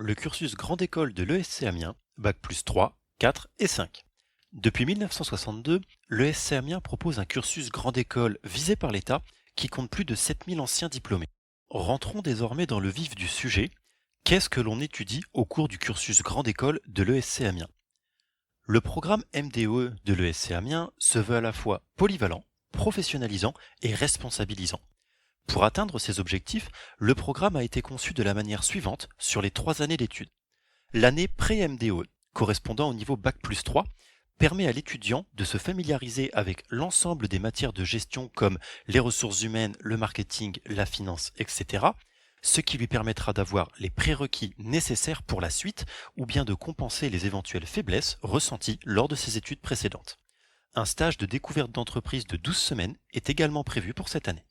le cursus grande école de l'ESC Amiens, Bac plus 3, 4 et 5. Depuis 1962, l'ESC Amiens propose un cursus grande école visé par l'État qui compte plus de 7000 anciens diplômés. Rentrons désormais dans le vif du sujet. Qu'est-ce que l'on étudie au cours du cursus grande école de l'ESC Amiens? Le programme MDE de l'ESC Amiens se veut à la fois polyvalent, professionnalisant et responsabilisant. Pour atteindre ces objectifs, le programme a été conçu de la manière suivante sur les 3 années d'études. L'année pré-MDE, correspondant au niveau Bac plus 3, permet à l'étudiant de se familiariser avec l'ensemble des matières de gestion comme les ressources humaines, le marketing, la finance, etc., ce qui lui permettra d'avoir les prérequis nécessaires pour la suite ou bien de compenser les éventuelles faiblesses ressenties lors de ses études précédentes. Un stage de découverte d'entreprise de 12 semaines est également prévu pour cette année.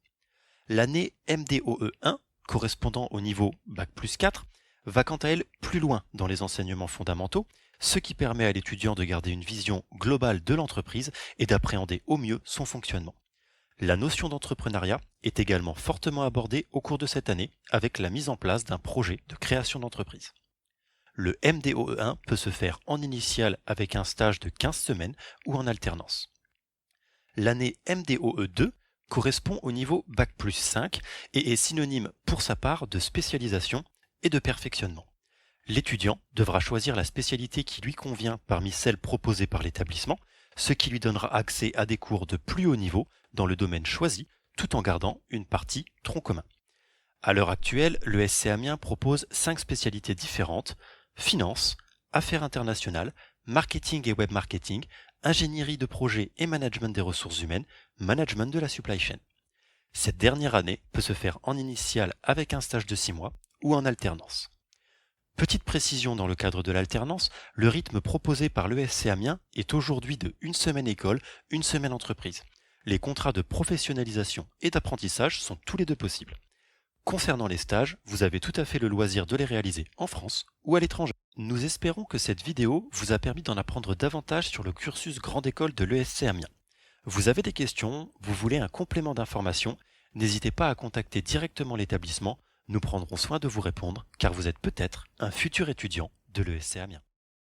L'année MDOE 1, correspondant au niveau Bac plus 4, va quant à elle plus loin dans les enseignements fondamentaux, ce qui permet à l'étudiant de garder une vision globale de l'entreprise et d'appréhender au mieux son fonctionnement. La notion d'entrepreneuriat est également fortement abordée au cours de cette année avec la mise en place d'un projet de création d'entreprise. Le MDOE1 peut se faire en initial avec un stage de 15 semaines ou en alternance. L'année MDOE2 correspond au niveau Bac plus 5 et est synonyme pour sa part de spécialisation et de perfectionnement. L'étudiant devra choisir la spécialité qui lui convient parmi celles proposées par l'établissement, ce qui lui donnera accès à des cours de plus haut niveau dans le domaine choisi, tout en gardant une partie tronc commun. À l'heure actuelle, le SC Amiens propose 5 spécialités différentes: finance, affaires internationales, marketing et web marketing, ingénierie de projet et management des ressources humaines, management de la supply chain. Cette dernière année peut se faire en initial avec un stage de 6 mois ou en alternance. Petite précision dans le cadre de l'alternance, le rythme proposé par l'ESC Amiens est aujourd'hui de 1 semaine école, 1 semaine entreprise. Les contrats de professionnalisation et d'apprentissage sont tous les deux possibles. Concernant les stages, vous avez tout à fait le loisir de les réaliser en France ou à l'étranger. Nous espérons que cette vidéo vous a permis d'en apprendre davantage sur le cursus grande école de l'ESC Amiens. Vous avez des questions, vous voulez un complément d'information, n'hésitez pas à contacter directement l'établissement. Nous prendrons soin de vous répondre car vous êtes peut-être un futur étudiant de l'ESC Amiens.